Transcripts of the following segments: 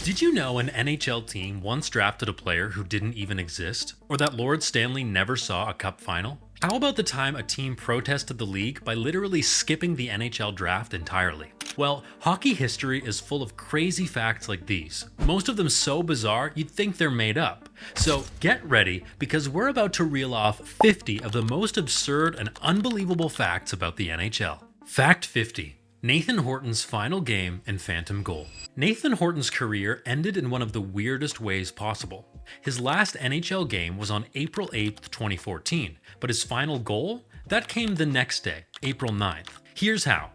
Did you know an NHL team once drafted a player who didn't even exist? Or that Lord Stanley never saw a cup final? How about the time a team protested the league by literally skipping the NHL draft entirely? Well, hockey history is full of crazy facts like these, most of them so bizarre you'd think they're made up. So get ready, because we're about to reel off 50 of the most absurd and unbelievable facts about the NHL. Fact 50. Nathan Horton's final game and phantom goal. Nathan Horton's career ended in one of the weirdest ways possible. His last NHL game was on April 8th, 2014, but his final goal? That came the next day, April 9th. Here's how.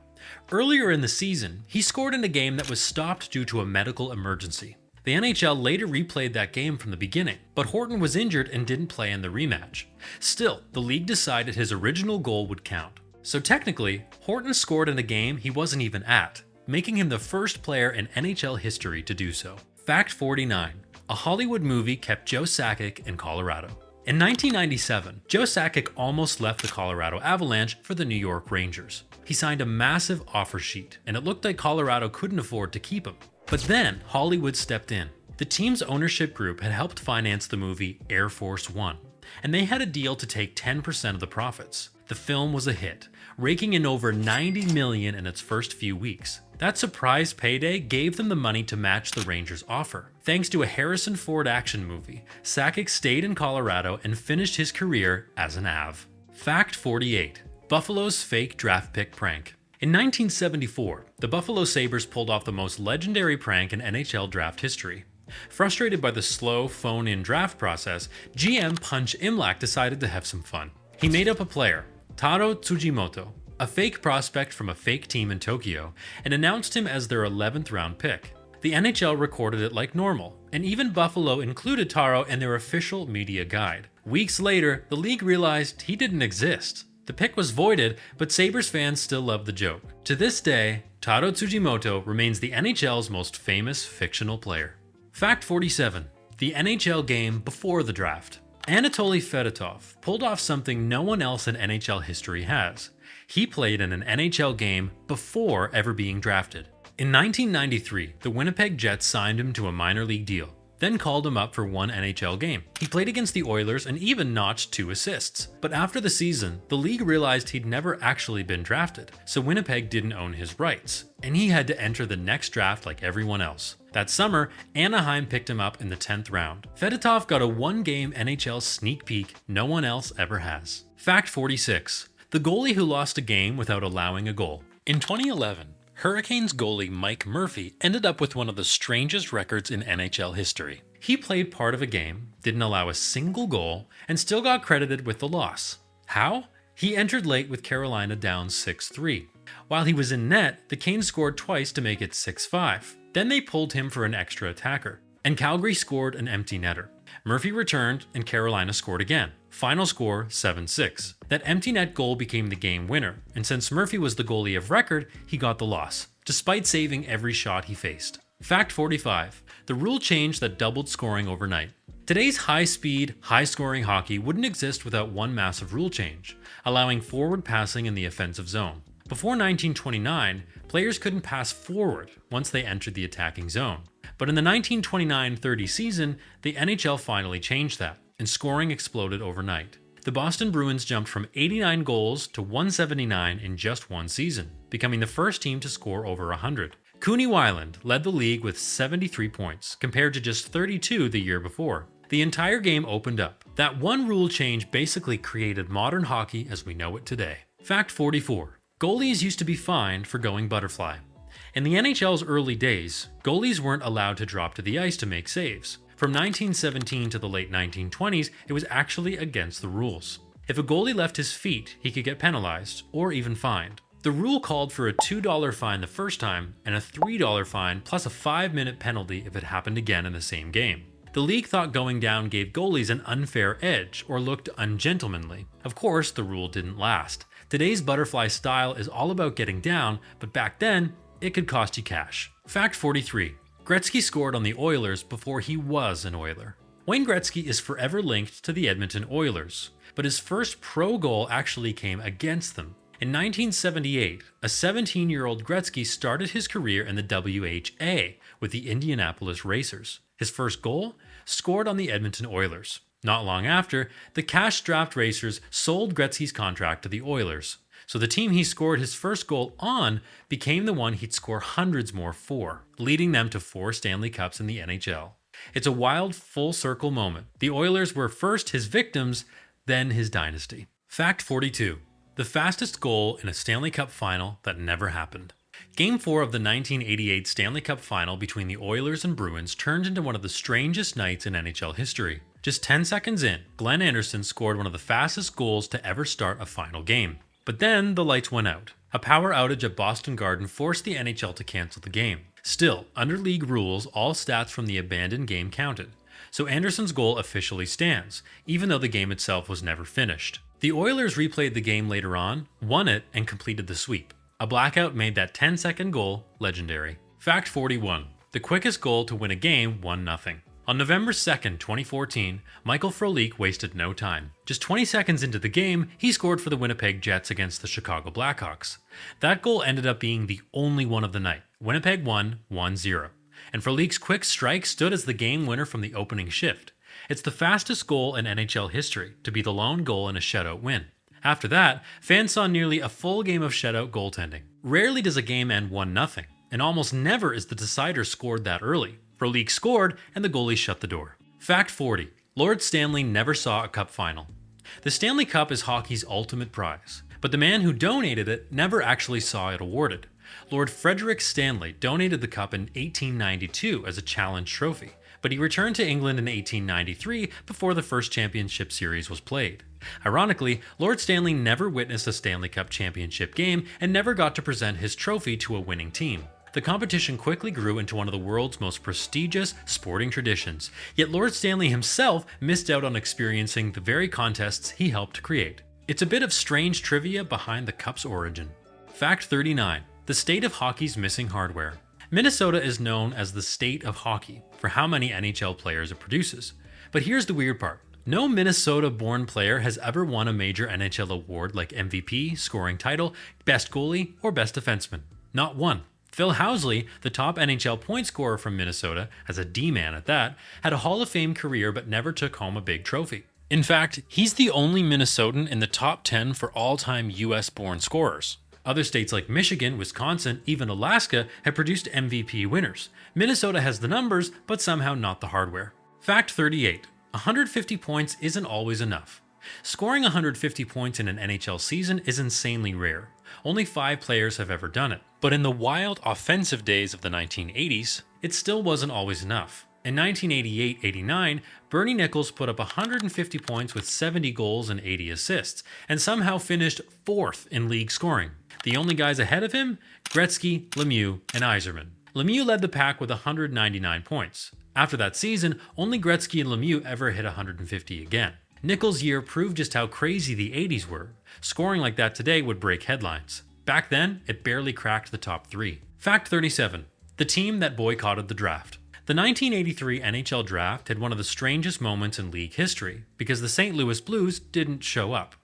Earlier in the season, he scored in a game that was stopped due to a medical emergency. The NHL later replayed that game from the beginning, but Horton was injured and didn't play in the rematch. Still, the league decided his original goal would count. So technically, Horton scored in a game he wasn't even at, making him the first player in NHL history to do so. Fact 49. A Hollywood movie kept Joe Sakic in Colorado. In 1997, Joe Sakic almost left the Colorado Avalanche for the New York Rangers. He signed a massive offer sheet, and it looked like Colorado couldn't afford to keep him. But then, Hollywood stepped in. The team's ownership group had helped finance the movie Air Force One, and they had a deal to take 10% of the profits. The film was a hit, raking in over $90 million in its first few weeks. That surprise payday gave them the money to match the Rangers' offer. Thanks to a Harrison Ford action movie, Sakic stayed in Colorado and finished his career as an Av. Fact 48. Buffalo's fake draft pick prank. In 1974, the Buffalo Sabres pulled off the most legendary prank in NHL draft history. Frustrated by the slow phone-in draft process, GM Punch Imlach decided to have some fun. He made up a player, Taro Tsujimoto, a fake prospect from a fake team in Tokyo, and announced him as their 11th round pick. The NHL recorded it like normal, and even Buffalo included Taro in their official media guide. Weeks later, the league realized he didn't exist. The pick was voided, but Sabres fans still love the joke. To this day, Taro Tsujimoto remains the NHL's most famous fictional player. Fact 47. The NHL game before the draft. Anatoly Fedotov pulled off something no one else in NHL history has. He played in an NHL game before ever being drafted. In 1993, the Winnipeg Jets signed him to a minor league deal, then called him up for one NHL game. He played against the Oilers and even notched 2 assists. But after the season, the league realized he'd never actually been drafted, so Winnipeg didn't own his rights, and he had to enter the next draft like everyone else. That summer, Anaheim picked him up in the 10th round. Fedotov got a one-game NHL sneak peek no one else ever has. Fact 46. The goalie who lost a game without allowing a goal. In 2011, Hurricanes goalie Mike Murphy ended up with one of the strangest records in NHL history. He played part of a game, didn't allow a single goal, and still got credited with the loss. How? He entered late with Carolina down 6-3. While he was in net, the Canes scored twice to make it 6-5. Then they pulled him for an extra attacker, and Calgary scored an empty netter. Murphy returned, and Carolina scored again. Final score 7-6. That empty net goal became the game winner, and since Murphy was the goalie of record, he got the loss, despite saving every shot he faced. Fact 45. The rule change that doubled scoring overnight. Today's high-speed, high-scoring hockey wouldn't exist without one massive rule change, allowing forward passing in the offensive zone. Before 1929, players couldn't pass forward once they entered the attacking zone. But in the 1929-30 season, the NHL finally changed that, and scoring exploded overnight. The Boston Bruins jumped from 89 goals to 179 in just one season, becoming the first team to score over 100. Cooney Weiland led the league with 73 points, compared to just 32 the year before. The entire game opened up. That one rule change basically created modern hockey as we know it today. Fact 44. Goalies used to be fined for going butterfly. In the NHL's early days, goalies weren't allowed to drop to the ice to make saves. From 1917 to the late 1920s, it was actually against the rules. If a goalie left his feet, he could get penalized, or even fined. The rule called for a $2 fine the first time, and a $3 fine plus a 5-minute penalty if it happened again in the same game. The league thought going down gave goalies an unfair edge, or looked ungentlemanly. Of course, the rule didn't last. Today's butterfly style is all about getting down, but back then, it could cost you cash. Fact 43. Gretzky scored on the Oilers before he was an Oiler. Wayne Gretzky is forever linked to the Edmonton Oilers, but his first pro goal actually came against them. In 1978, a 17-year-old Gretzky started his career in the WHA with the Indianapolis Racers. His first goal? Scored on the Edmonton Oilers. Not long after, the cash-strapped Racers sold Gretzky's contract to the Oilers. So the team he scored his first goal on became the one he'd score hundreds more for, leading them to 4 Stanley Cups in the NHL. It's a wild full-circle moment. The Oilers were first his victims, then his dynasty. Fact 42. The fastest goal in a Stanley Cup final that never happened. Game 4 of the 1988 Stanley Cup final between the Oilers and Bruins turned into one of the strangest nights in NHL history. Just 10 seconds in, Glenn Anderson scored one of the fastest goals to ever start a final game. But then the lights went out. A power outage at Boston Garden forced the NHL to cancel the game. Still, under league rules, all stats from the abandoned game counted. So Anderson's goal officially stands, even though the game itself was never finished. The Oilers replayed the game later on, won it, and completed the sweep. A blackout made that 10-second goal legendary. Fact 41. The quickest goal to win a game, 1-0. On November 2nd, 2014, Michael Frolik wasted no time. Just 20 seconds into the game, he scored for the Winnipeg Jets against the Chicago Blackhawks. That goal ended up being the only one of the night. Winnipeg won 1-0. And Frolik's quick strike stood as the game winner from the opening shift. It's the fastest goal in NHL history to be the lone goal in a shutout win. After that, fans saw nearly a full game of shutout goaltending. Rarely does a game end 1-0, and almost never is the decider scored that early. Frolik scored, and the goalie shut the door. Fact 40. Lord Stanley never saw a cup final. The Stanley Cup is hockey's ultimate prize, but the man who donated it never actually saw it awarded. Lord Frederick Stanley donated the cup in 1892 as a challenge trophy, but he returned to England in 1893 before the first championship series was played. Ironically, Lord Stanley never witnessed a Stanley Cup championship game and never got to present his trophy to a winning team. The competition quickly grew into one of the world's most prestigious sporting traditions, yet Lord Stanley himself missed out on experiencing the very contests he helped create. It's a bit of strange trivia behind the cup's origin. Fact 39. The state of hockey's missing hardware. Minnesota is known as the state of hockey for how many NHL players it produces. But here's the weird part. No Minnesota-born player has ever won a major NHL award like MVP, scoring title, best goalie, or best defenseman. Not one. Phil Housley, the top NHL point scorer from Minnesota, as a D-man at that, had a Hall of Fame career but never took home a big trophy. In fact, he's the only Minnesotan in the top 10 for all-time US-born scorers. Other states like Michigan, Wisconsin, even Alaska have produced MVP winners. Minnesota has the numbers, but somehow not the hardware. Fact 38. 150 points isn't always enough. Scoring 150 points in an NHL season is insanely rare. Only 5 players have ever done it. But in the wild offensive days of the 1980s, it still wasn't always enough. In 1988-89, Bernie Nichols put up 150 points with 70 goals and 80 assists, and somehow finished 4th in league scoring. The only guys ahead of him? Gretzky, Lemieux, and Yzerman. Lemieux led the pack with 199 points. After that season, only Gretzky and Lemieux ever hit 150 again. Nichols' year proved just how crazy the 80s were. Scoring like that today would break headlines. Back then, it barely cracked the top 3. Fact 37. The team that boycotted the draft. The 1983 NHL draft had one of the strangest moments in league history because the St. Louis Blues didn't show up.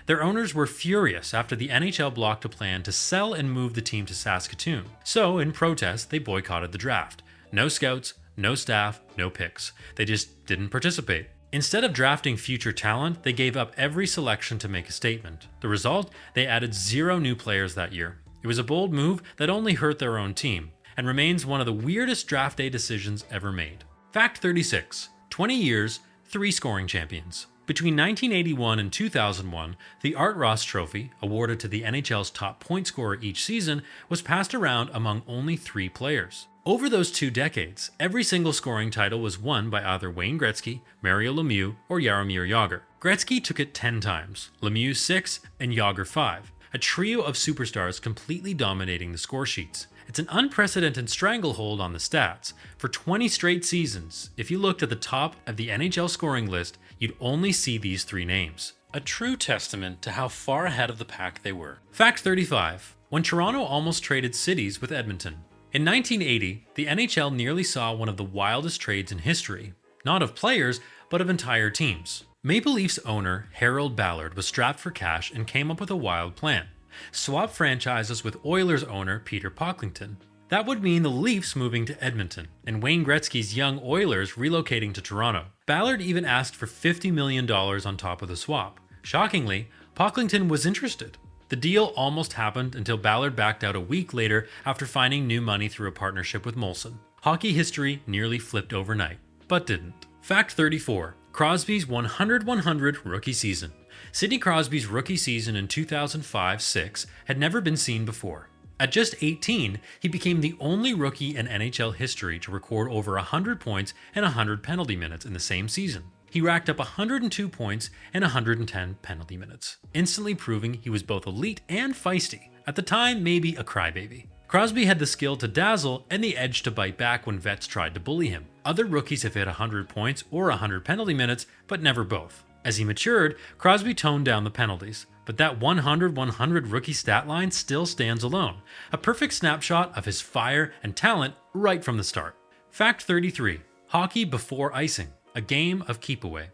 Their owners were furious after the NHL blocked a plan to sell and move the team to Saskatoon. So, in protest, they boycotted the draft. No scouts, no staff, no picks. They just didn't participate. Instead of drafting future talent, they gave up every selection to make a statement. The result? They added 0 new players that year. It was a bold move that only hurt their own team, and remains one of the weirdest draft day decisions ever made. Fact 36. 20 years, 3 scoring champions. Between 1981 and 2001, the Art Ross Trophy, awarded to the NHL's top point scorer each season, was passed around among only 3 players. Over those 2 decades, every single scoring title was won by either Wayne Gretzky, Mario Lemieux, or Jaromir Jagr. Gretzky took it 10 times, Lemieux 6, and Jagr 5, a trio of superstars completely dominating the score sheets. It's an unprecedented stranglehold on the stats. For 20 straight seasons, if you looked at the top of the NHL scoring list, you'd only see these 3 names. A true testament to how far ahead of the pack they were. Fact 35. When Toronto almost traded cities with Edmonton. In 1980, the NHL nearly saw one of the wildest trades in history, not of players, but of entire teams. Maple Leafs owner Harold Ballard was strapped for cash and came up with a wild plan. swap franchises with Oilers owner Peter Pocklington. That would mean the Leafs moving to Edmonton, and Wayne Gretzky's young Oilers relocating to Toronto. Ballard even asked for $50 million on top of the swap. Shockingly, Pocklington was interested. The deal almost happened until Ballard backed out a week later after finding new money through a partnership with Molson. Hockey history nearly flipped overnight, but didn't. Fact 34. Crosby's 100-100 rookie season. Sidney Crosby's rookie season in 2005-06 had never been seen before. At just 18, he became the only rookie in NHL history to record over 100 points and 100 penalty minutes in the same season. He racked up 102 points and 110 penalty minutes, instantly proving he was both elite and feisty. At the time, maybe a crybaby. Crosby had the skill to dazzle and the edge to bite back when vets tried to bully him. Other rookies have hit 100 points or 100 penalty minutes, but never both. As he matured, Crosby toned down the penalties, but that 100-100 rookie stat line still stands alone, a perfect snapshot of his fire and talent right from the start. Fact 33. Hockey before icing, a game of keep away.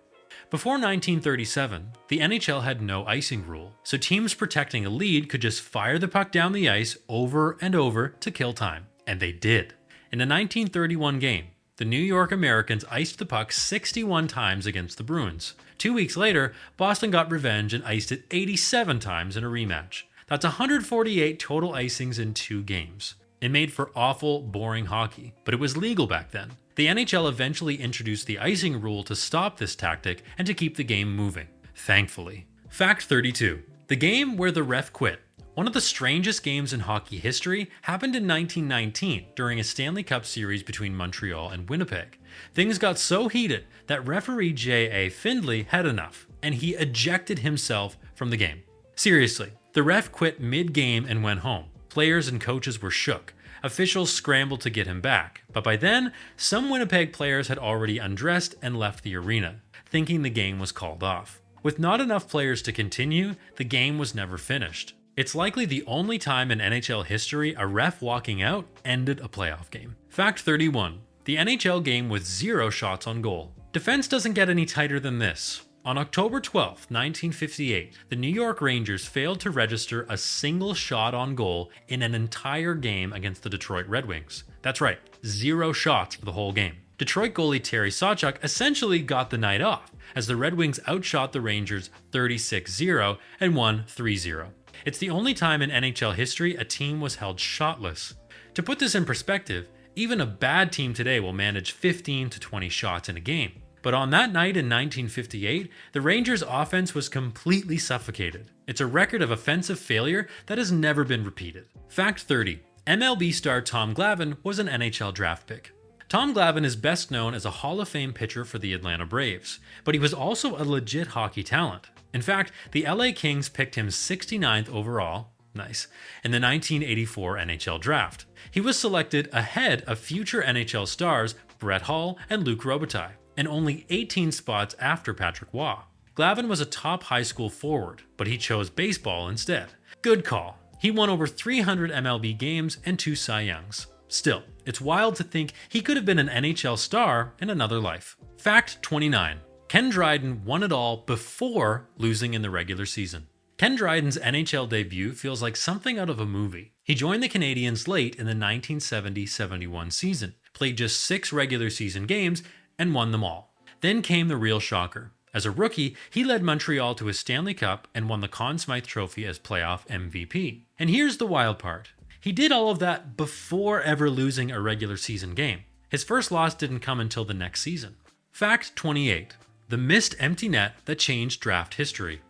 Before 1937, the NHL had no icing rule, so teams protecting a lead could just fire the puck down the ice over and over to kill time. And they did. In a 1931 game, the New York Americans iced the puck 61 times against the Bruins. 2 weeks later, Boston got revenge and iced it 87 times in a rematch. That's 148 total icings in 2 games. It made for awful, boring hockey, but it was legal back then. The NHL eventually introduced the icing rule to stop this tactic and to keep the game moving. Thankfully. Fact 32. The game where the ref quit. One of the strangest games in hockey history happened in 1919 during a Stanley Cup series between Montreal and Winnipeg. Things got so heated that referee J.A. Findlay had enough, and he ejected himself from the game. Seriously, the ref quit mid-game and went home. Players and coaches were shook. Officials scrambled to get him back, but by then, some Winnipeg players had already undressed and left the arena, thinking the game was called off. With not enough players to continue, the game was never finished. It's likely the only time in NHL history a ref walking out ended a playoff game. Fact 31. The NHL game with 0 shots on goal. Defense doesn't get any tighter than this. On October 12, 1958, the New York Rangers failed to register a single shot on goal in an entire game against the Detroit Red Wings. That's right, 0 shots for the whole game. Detroit goalie Terry Sawchuk essentially got the night off, as the Red Wings outshot the Rangers 36-0 and won 3-0. It's the only time in NHL history a team was held shotless. To put this in perspective, even a bad team today will manage 15 to 20 shots in a game. But on that night in 1958, the Rangers' offense was completely suffocated. It's a record of offensive failure that has never been repeated. Fact 30. MLB star Tom Glavine was an NHL draft pick. Tom Glavine is best known as a Hall of Fame pitcher for the Atlanta Braves, but he was also a legit hockey talent. In fact, the LA Kings picked him 69th overall, nice, in the 1984 NHL draft. He was selected ahead of future NHL stars Brett Hull and Luc Robitaille, and only 18 spots after Patrick Waugh. Glavine was a top high school forward, but he chose baseball instead. Good call. He won over 300 MLB games and 2 Cy Youngs. Still, it's wild to think he could have been an NHL star in another life. Fact 29. Ken Dryden won it all before losing in the regular season. Ken Dryden's NHL debut feels like something out of a movie. He joined the Canadiens late in the 1970-71 season, played just 6 regular season games, and won them all. Then came the real shocker. As a rookie, he led Montreal to a Stanley Cup and won the Conn Smythe Trophy as playoff MVP. And here's the wild part. He did all of that before ever losing a regular season game. His first loss didn't come until the next season. Fact 28. The missed empty net that changed draft history.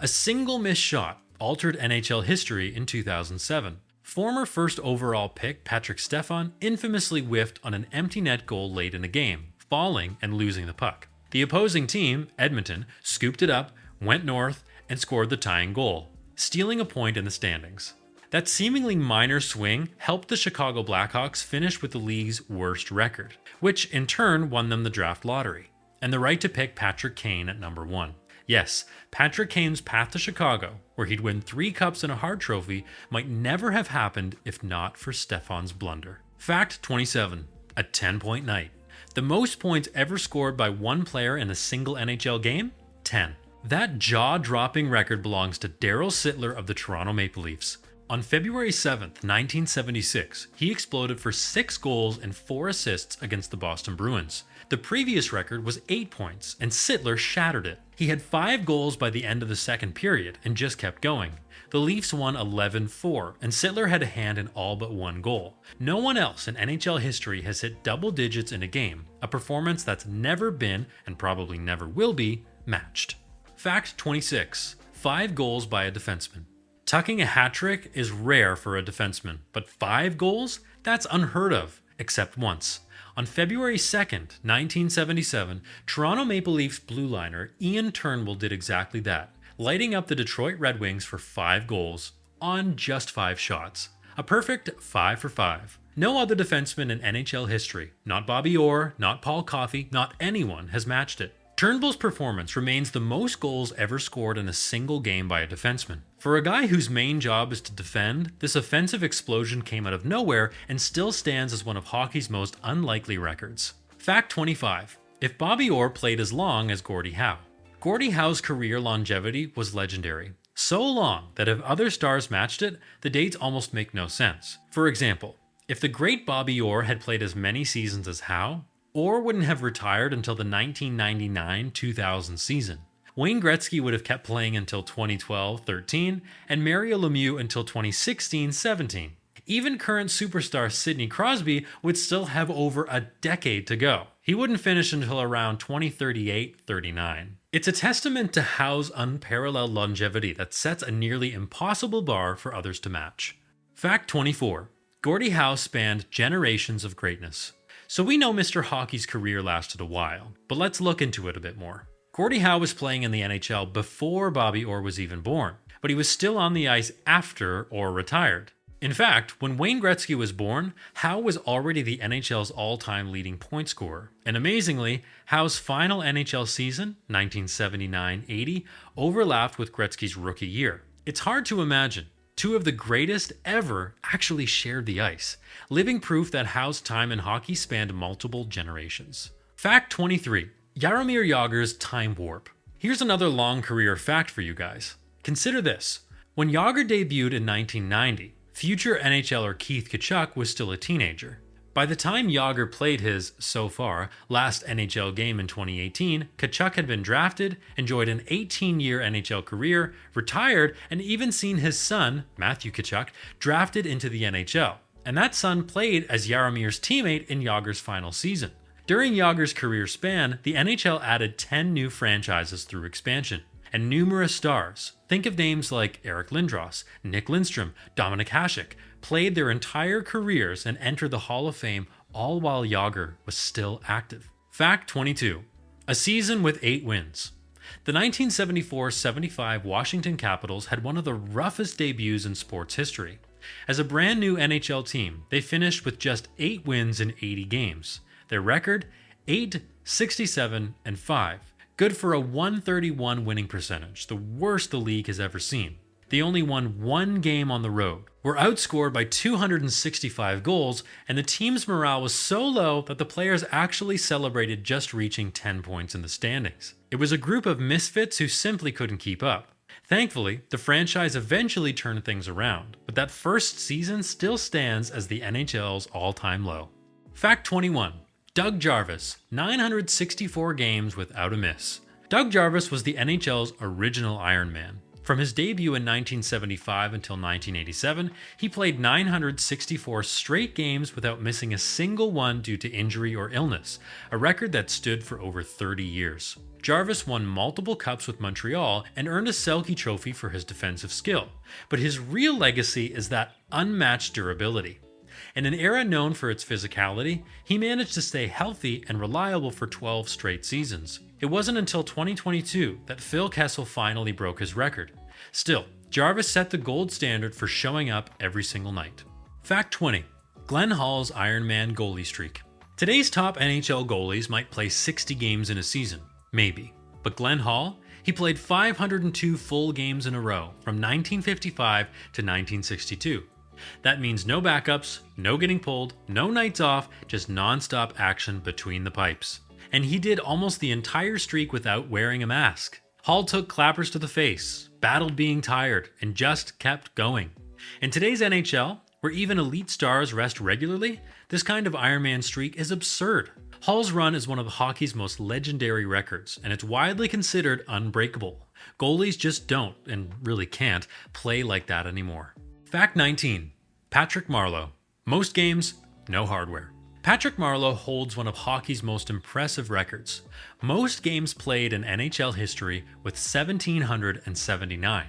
A single missed shot altered NHL history in 2007. Former first overall pick Patrick Stefan infamously whiffed on an empty net goal late in the game, falling and losing the puck. The opposing team, Edmonton, scooped it up, went north, and scored the tying goal, stealing a point in the standings. That seemingly minor swing helped the Chicago Blackhawks finish with the league's worst record, which in turn won them the draft lottery, and the right to pick Patrick Kane at number 1. Yes, Patrick Kane's path to Chicago, where he'd win 3 cups and a Hart Trophy, might never have happened if not for Stefan's blunder. Fact 27. A 10-point night. The most points ever scored by one player in a single NHL game? 10. That jaw-dropping record belongs to Daryl Sittler of the Toronto Maple Leafs. On February 7th, 1976, he exploded for 6 goals and 4 assists against the Boston Bruins. The previous record was 8 points, and Sittler shattered it. He had 5 goals by the end of the second period and just kept going. The Leafs won 11-4, and Sittler had a hand in all but 1 goal. No one else in NHL history has hit double digits in a game, a performance that's never been, and probably never will be, matched. Fact 26. 5 goals by a defenseman. Tucking a hat trick is rare for a defenseman, but 5 goals? That's unheard of, except once. On February 2nd, 1977, Toronto Maple Leafs blue liner Ian Turnbull did exactly that, lighting up the Detroit Red Wings for 5 goals on just 5 shots. A perfect 5 for 5. No other defenseman in NHL history, not Bobby Orr, not Paul Coffey, not anyone has matched it. Turnbull's performance remains the most goals ever scored in a single game by a defenseman. For a guy whose main job is to defend, this offensive explosion came out of nowhere and still stands as one of hockey's most unlikely records. Fact 25. If Bobby Orr played as long as Gordie Howe. Gordie Howe's career longevity was legendary. So long that if other stars matched it, the dates almost make no sense. For example, if the great Bobby Orr had played as many seasons as Howe, Orr wouldn't have retired until the 1999-2000 season. Wayne Gretzky would have kept playing until 2012-13 and Mario Lemieux until 2016-17. Even current superstar Sidney Crosby would still have over a decade to go. He wouldn't finish until around 2038-39. It's a testament to Howe's unparalleled longevity that sets a nearly impossible bar for others to match. Fact 24. Gordie Howe spanned generations of greatness. So we know Mr. Hockey's career lasted a while, but let's look into it a bit more. Gordie Howe was playing in the NHL before Bobby Orr was even born, but he was still on the ice after Orr retired. In fact, when Wayne Gretzky was born, Howe was already the NHL's all-time leading point scorer. And amazingly, Howe's final NHL season, 1979-80, overlapped with Gretzky's rookie year. It's hard to imagine. 2 of the greatest ever actually shared the ice, living proof that Howe's time in hockey spanned multiple generations. Fact 23. Jaromir Jagr's time warp. Here's another long career fact for you guys. Consider this. When Jagr debuted in 1990, future NHLer Keith Tkachuk was still a teenager. By the time Jagr played his, so far, last NHL game in 2018, Tkachuk had been drafted, enjoyed an 18-year NHL career, retired, and even seen his son, Matthew Tkachuk, drafted into the NHL. And that son played as Jaromir's teammate in Jagr's final season. During Jagr's career span, the NHL added 10 new franchises through expansion. And numerous stars, think of names like Eric Lindros, Nick Lindstrom, Dominik Hasek, played their entire careers and entered the Hall of Fame all while Jagr was still active. Fact 22. A season with 8 wins. The 1974-75 Washington Capitals had one of the roughest debuts in sports history. As a brand new NHL team, they finished with just 8 wins in 80 games. Their record, 8-67-5. Good for a .131 winning percentage, the worst the league has ever seen. They only won 1 game on the road, were outscored by 265 goals, and the team's morale was so low that the players actually celebrated just reaching 10 points in the standings. It was a group of misfits who simply couldn't keep up. Thankfully, the franchise eventually turned things around, but that first season still stands as the NHL's all-time low. Fact 21. Doug Jarvis, 964 games without a miss. Doug Jarvis was the NHL's original Iron Man. From his debut in 1975 until 1987, he played 964 straight games without missing a single one due to injury or illness, a record that stood for over 30 years. Jarvis won multiple cups with Montreal and earned a Selke trophy for his defensive skill, but his real legacy is that unmatched durability. In an era known for its physicality, he managed to stay healthy and reliable for 12 straight seasons. It wasn't until 2022 that Phil Kessel finally broke his record. Still, Jarvis set the gold standard for showing up every single night. Fact 20. Glenn Hall's Iron Man goalie streak. Today's top NHL goalies might play 60 games in a season, maybe. But Glenn Hall? He played 502 full games in a row from 1955 to 1962. That means no backups, no getting pulled, no nights off, just non-stop action between the pipes. And he did almost the entire streak without wearing a mask. Hall took clappers to the face, battled being tired, and just kept going. In today's NHL, where even elite stars rest regularly, this kind of Iron Man streak is absurd. Hall's run is one of hockey's most legendary records, and it's widely considered unbreakable. Goalies just don't, and really can't, play like that anymore. Fact 19. Patrick Marleau. Most games, no hardware. Patrick Marleau holds one of hockey's most impressive records. Most games played in NHL history with 1,779.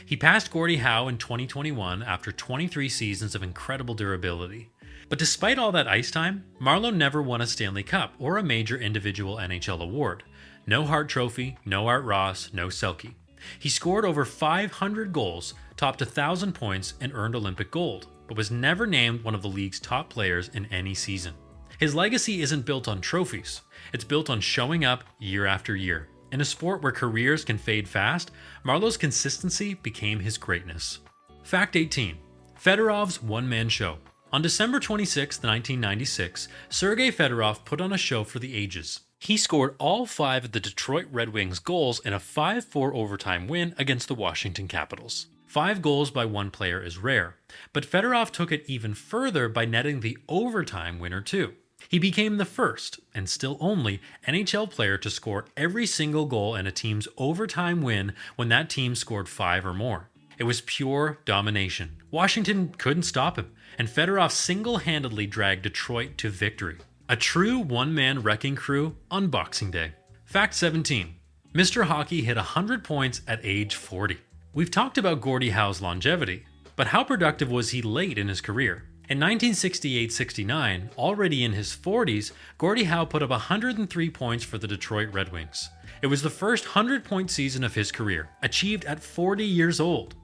He passed Gordie Howe in 2021 after 23 seasons of incredible durability. But despite all that ice time, Marleau never won a Stanley Cup or a major individual NHL award. No Hart Trophy, no Art Ross, no Selke. He scored over 500 goals, topped 1,000 points, and earned Olympic gold, but was never named one of the league's top players in any season. His legacy isn't built on trophies. It's built on showing up year after year. In a sport where careers can fade fast, Marleau's consistency became his greatness. Fact 18. Fedorov's one-man show. On December 26, 1996, Sergei Fedorov put on a show for the ages. He scored all 5 of the Detroit Red Wings goals in a 5-4 overtime win against the Washington Capitals. 5 goals by one player is rare, but Fedorov took it even further by netting the overtime winner too. He became the first, and still only, NHL player to score every single goal in a team's overtime win when that team scored 5 or more. It was pure domination. Washington couldn't stop him, and Fedorov single-handedly dragged Detroit to victory. A true one-man wrecking crew on Boxing Day. Fact 17. Mr. Hockey hit 100 points at age 40. We've talked about Gordie Howe's longevity, but how productive was he late in his career? In 1968-69, already in his 40s, Gordie Howe put up 103 points for the Detroit Red Wings. It was the first 100-point season of his career, achieved at 40 years old.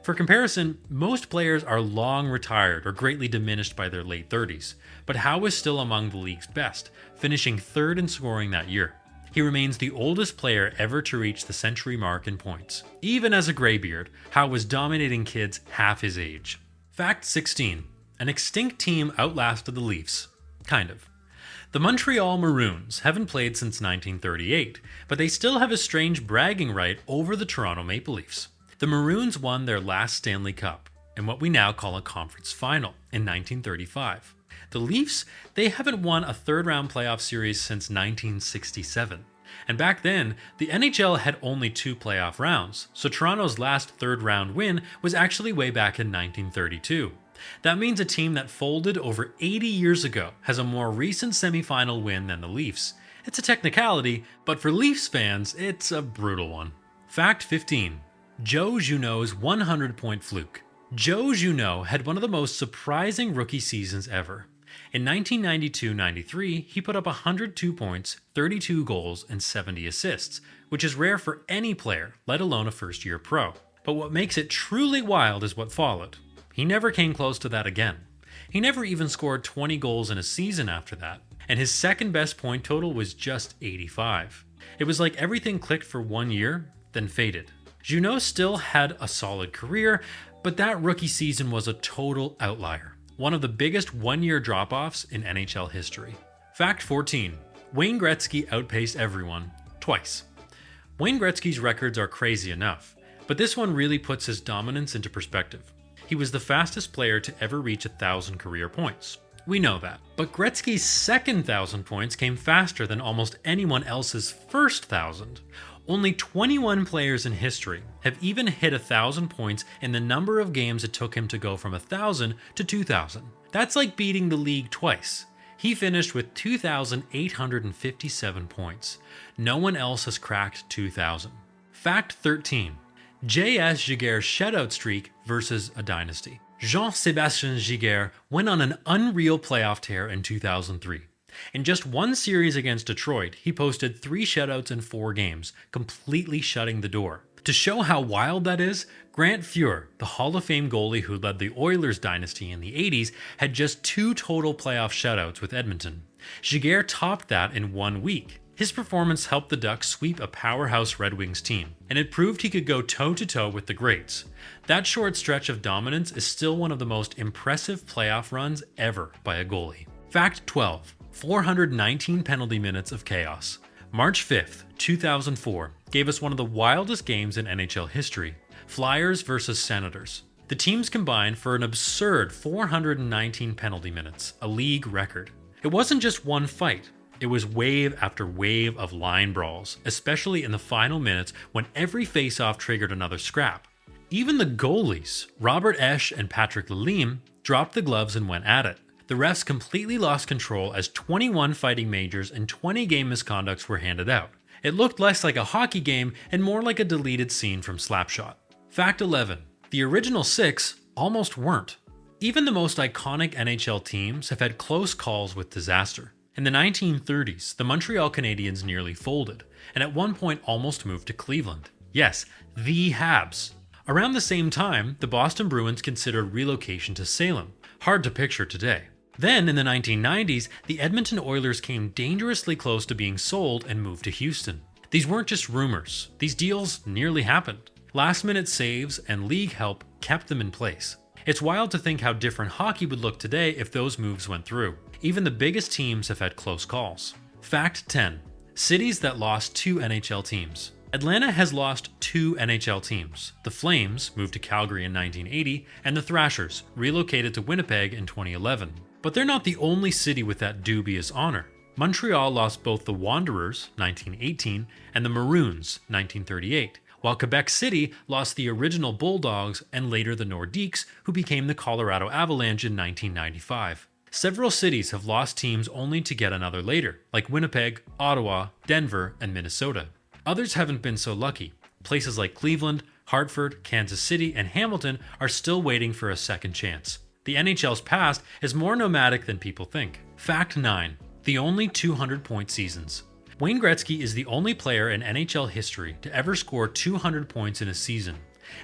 For comparison, most players are long retired or greatly diminished by their late 30s, but Howe is still among the league's best, finishing 3rd in scoring that year. He remains the oldest player ever to reach the century mark in points. Even as a graybeard, Howe was dominating kids half his age. Fact 16. An extinct team outlasted the Leafs. Kind of. The Montreal Maroons haven't played since 1938, but they still have a strange bragging right over the Toronto Maple Leafs. The Maroons won their last Stanley Cup, in what we now call a conference final, in 1935. The Leafs, they haven't won a third-round playoff series since 1967. And back then, the NHL had only 2 playoff rounds, so Toronto's last third-round win was actually way back in 1932. That means a team that folded over 80 years ago has a more recent semifinal win than the Leafs. It's a technicality, but for Leafs fans, it's a brutal one. Fact 15. Joe Junot's 100-point fluke. Joe Junot had one of the most surprising rookie seasons ever. In 1992-93, he put up 102 points, 32 goals, and 70 assists, which is rare for any player, let alone a first-year pro. But what makes it truly wild is what followed. He never came close to that again. He never even scored 20 goals in a season after that, and his second best point total was just 85. It was like everything clicked for 1 year, then faded. Junot still had a solid career, but that rookie season was a total outlier. One of the biggest one-year drop-offs in NHL history. Fact 14. Wayne Gretzky outpaced everyone, twice. Wayne Gretzky's records are crazy enough, but this one really puts his dominance into perspective. He was the fastest player to ever reach 1,000 career points. We know that. But Gretzky's second 1,000 points came faster than almost anyone else's first 1,000. Only 21 players in history have even hit 1,000 points in the number of games it took him to go from 1,000 to 2,000. That's like beating the league twice. He finished with 2,857 points. No one else has cracked 2,000. Fact 13. J.S. Jagr's shutout streak versus a dynasty. Jean-Sébastien Jagr went on an unreal playoff tear in 2003. In just one series against Detroit, he posted 3 shutouts in 4 games, completely shutting the door. To show how wild that is, Grant Fuhr, the Hall of Fame goalie who led the Oilers dynasty in the 80s, had just 2 total playoff shutouts with Edmonton. Jagr topped that in 1 week. His performance helped the Ducks sweep a powerhouse Red Wings team, and it proved he could go toe-to-toe with the greats. That short stretch of dominance is still one of the most impressive playoff runs ever by a goalie. Fact 12. 419 penalty minutes of chaos. March 5th, 2004 gave us one of the wildest games in NHL history, Flyers versus Senators. The teams combined for an absurd 419 penalty minutes, a league record. It wasn't just one fight. It was wave after wave of line brawls, especially in the final minutes when every faceoff triggered another scrap. Even the goalies, Robert Esche and Patrick Lalime, dropped the gloves and went at it. The refs completely lost control as 21 fighting majors and 20 game misconducts were handed out. It looked less like a hockey game and more like a deleted scene from Slapshot. Fact 11. The original 6 almost weren't. Even the most iconic NHL teams have had close calls with disaster. In the 1930s, the Montreal Canadiens nearly folded, and at one point almost moved to Cleveland. Yes, the Habs. Around the same time, the Boston Bruins considered relocation to Salem. Hard to picture today. Then, in the 1990s, the Edmonton Oilers came dangerously close to being sold and moved to Houston. These weren't just rumors. These deals nearly happened. Last-minute saves and league help kept them in place. It's wild to think how different hockey would look today if those moves went through. Even the biggest teams have had close calls. Fact 10. Cities that lost 2 NHL teams. Atlanta has lost 2 NHL teams. The Flames moved to Calgary in 1980, and the Thrashers relocated to Winnipeg in 2011. But they're not the only city with that dubious honor. Montreal lost both the Wanderers, 1918, and the Maroons, 1938, while Quebec City lost the original Bulldogs and later the Nordiques, who became the Colorado Avalanche in 1995. Several cities have lost teams only to get another later, like Winnipeg, Ottawa, Denver, and Minnesota. Others haven't been so lucky. Places like Cleveland, Hartford, Kansas City, and Hamilton are still waiting for a second chance. The NHL's past is more nomadic than people think. Fact 9. The only 200-point seasons. Wayne Gretzky is the only player in NHL history to ever score 200 points in a season.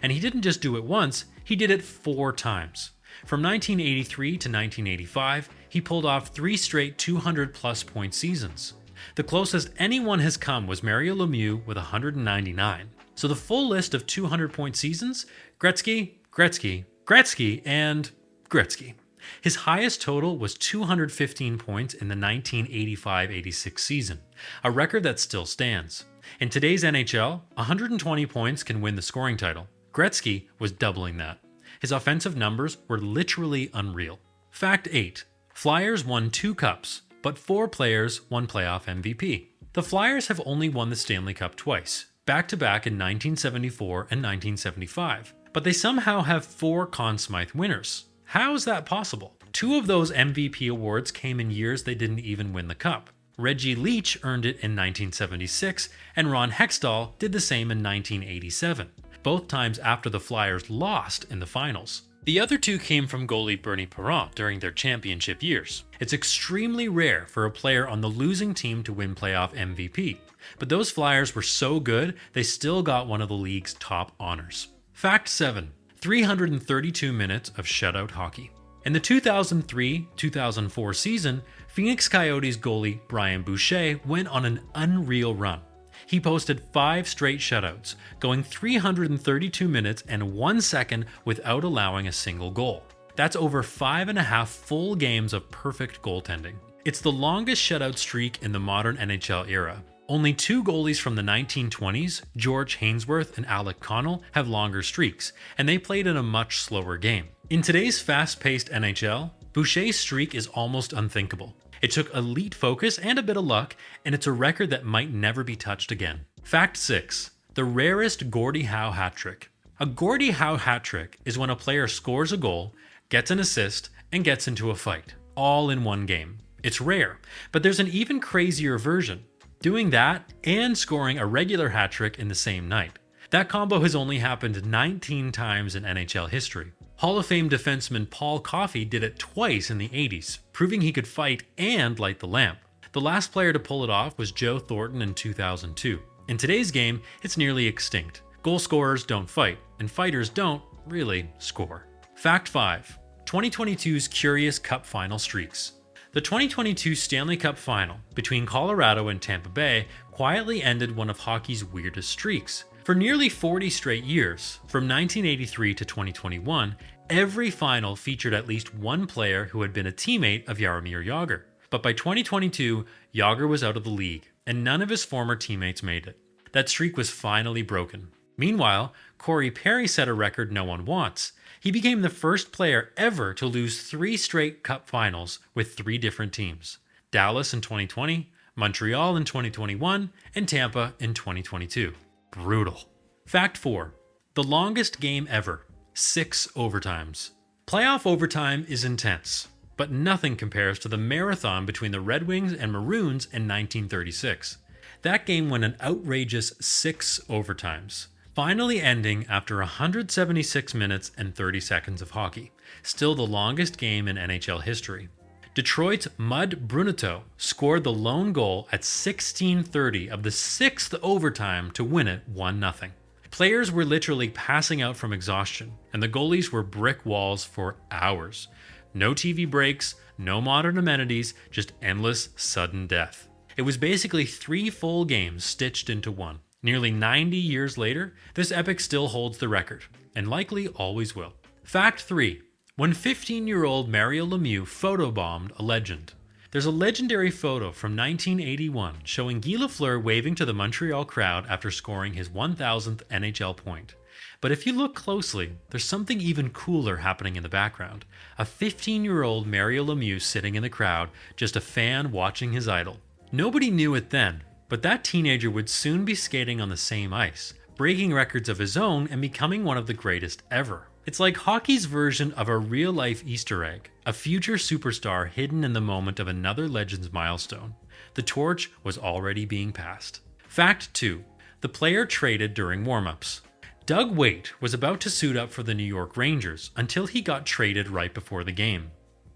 And he didn't just do it once, he did it 4 times. From 1983 to 1985, he pulled off 3 straight 200-plus point seasons. The closest anyone has come was Mario Lemieux with 199. So the full list of 200-point seasons? Gretzky, Gretzky, Gretzky, and Gretzky. His highest total was 215 points in the 1985-86 season, a record that still stands. In today's NHL, 120 points can win the scoring title. Gretzky was doubling that. His offensive numbers were literally unreal. Fact 8. Flyers won 2 cups, but 4 players won playoff MVP. The Flyers have only won the Stanley Cup twice, back-to-back in 1974 and 1975, but they somehow have 4 Conn Smythe winners. How is that possible? 2 of those MVP awards came in years they didn't even win the cup. Reggie Leach earned it in 1976, and Ron Hextall did the same in 1987, both times after the Flyers lost in the finals. The other 2 came from goalie Bernie Parent during their championship years. It's extremely rare for a player on the losing team to win playoff MVP, but those Flyers were so good they still got one of the league's top honors. Fact 7. 332 minutes of shutout hockey. In the 2003-2004 season, Phoenix Coyotes goalie Brian Boucher went on an unreal run. He posted 5 straight shutouts, going 332 minutes and 1 second without allowing a single goal. That's over 5.5 full games of perfect goaltending. It's the longest shutout streak in the modern NHL era. Only 2 goalies from the 1920s, George Hainsworth and Alec Connell, have longer streaks, and they played in a much slower game. In today's fast-paced NHL, Boucher's streak is almost unthinkable. It took elite focus and a bit of luck, and it's a record that might never be touched again. Fact 6. The rarest Gordie Howe hat trick. A Gordie Howe hat trick is when a player scores a goal, gets an assist, and gets into a fight, all in one game. It's rare, but there's an even crazier version. Doing that and scoring a regular hat trick in the same night. That combo has only happened 19 times in NHL history. Hall of Fame defenseman Paul Coffey did it twice in the 80s, proving he could fight and light the lamp. The last player to pull it off was Joe Thornton in 2002. In today's game, it's nearly extinct. Goal scorers don't fight, and fighters don't really score. Fact 5. 2022's curious cup final streaks. The 2022 Stanley Cup Final between Colorado and Tampa Bay quietly ended one of hockey's weirdest streaks. For nearly 40 straight years, from 1983 to 2021, every final featured at least one player who had been a teammate of Jaromir Jagr. But by 2022, Jagr was out of the league, and none of his former teammates made it. That streak was finally broken. Meanwhile, Corey Perry set a record no one wants. He became the first player ever to lose 3 straight Cup finals with 3 different teams. Dallas in 2020, Montreal in 2021, and Tampa in 2022. Brutal. Fact 4. The longest game ever. 6 overtimes. Playoff overtime is intense, but nothing compares to the marathon between the Red Wings and Maroons in 1936. That game went an outrageous 6 overtimes, finally ending after 176 minutes and 30 seconds of hockey, still the longest game in NHL history. Detroit's Mud Brunito scored the lone goal at 16:30 of the 6th overtime to win it 1-0. Players were literally passing out from exhaustion, and the goalies were brick walls for hours. No TV breaks, no modern amenities, just endless sudden death. It was basically 3 full games stitched into one. Nearly 90 years later, this epic still holds the record, and likely always will. Fact 3. When 15-year-old Mario Lemieux photobombed a legend. There's a legendary photo from 1981 showing Guy Lafleur waving to the Montreal crowd after scoring his 1,000th NHL point. But if you look closely, there's something even cooler happening in the background. A 15-year-old Mario Lemieux sitting in the crowd, just a fan watching his idol. Nobody knew it then, but that teenager would soon be skating on the same ice, breaking records of his own and becoming one of the greatest ever. It's like hockey's version of a real-life Easter egg, a future superstar hidden in the moment of another legend's milestone. The torch was already being passed. Fact 2. The player traded during warm-ups. Doug Weight was about to suit up for the New York Rangers until he got traded right before the game,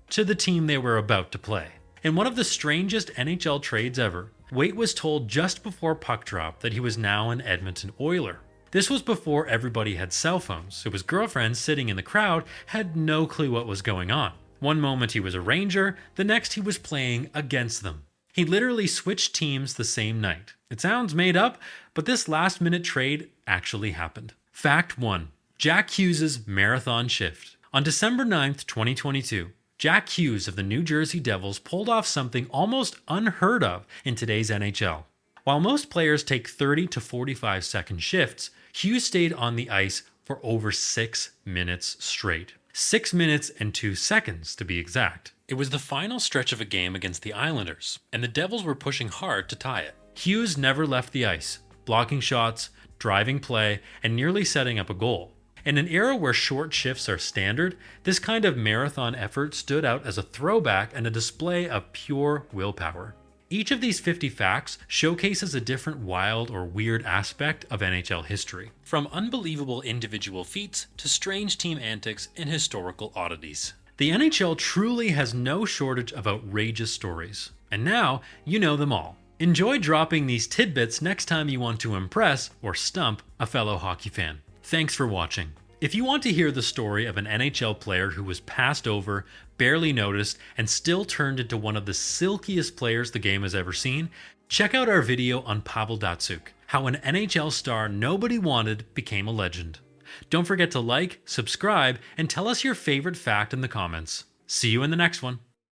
to the team they were about to play. In one of the strangest NHL trades ever, Weight was told just before puck drop that he was now an Edmonton Oiler. This was before everybody had cell phones, so his girlfriend sitting in the crowd had no clue what was going on. One moment he was a Ranger, the next he was playing against them. He literally switched teams the same night. It sounds made up, but this last-minute trade actually happened. Fact 1. Jack Hughes' marathon shift. On December 9th, 2022, Jack Hughes of the New Jersey Devils pulled off something almost unheard of in today's NHL. While most players take 30 to 45 second shifts, Hughes stayed on the ice for over 6 minutes straight. 6 minutes and 2 seconds to be exact. It was the final stretch of a game against the Islanders, and the Devils were pushing hard to tie it. Hughes never left the ice, blocking shots, driving play, and nearly setting up a goal. In an era where short shifts are standard, this kind of marathon effort stood out as a throwback and a display of pure willpower. Each of these 50 facts showcases a different wild or weird aspect of NHL history, from unbelievable individual feats to strange team antics and historical oddities. The NHL truly has no shortage of outrageous stories, and now you know them all. Enjoy dropping these tidbits next time you want to impress or stump a fellow hockey fan. Thanks for watching. If you want to hear the story of an NHL player who was passed over, barely noticed, and still turned into one of the silkiest players the game has ever seen, check out our video on Pavel Datsyuk, how an NHL star nobody wanted became a legend. Don't forget to like, subscribe, and tell us your favorite fact in the comments. See you in the next one.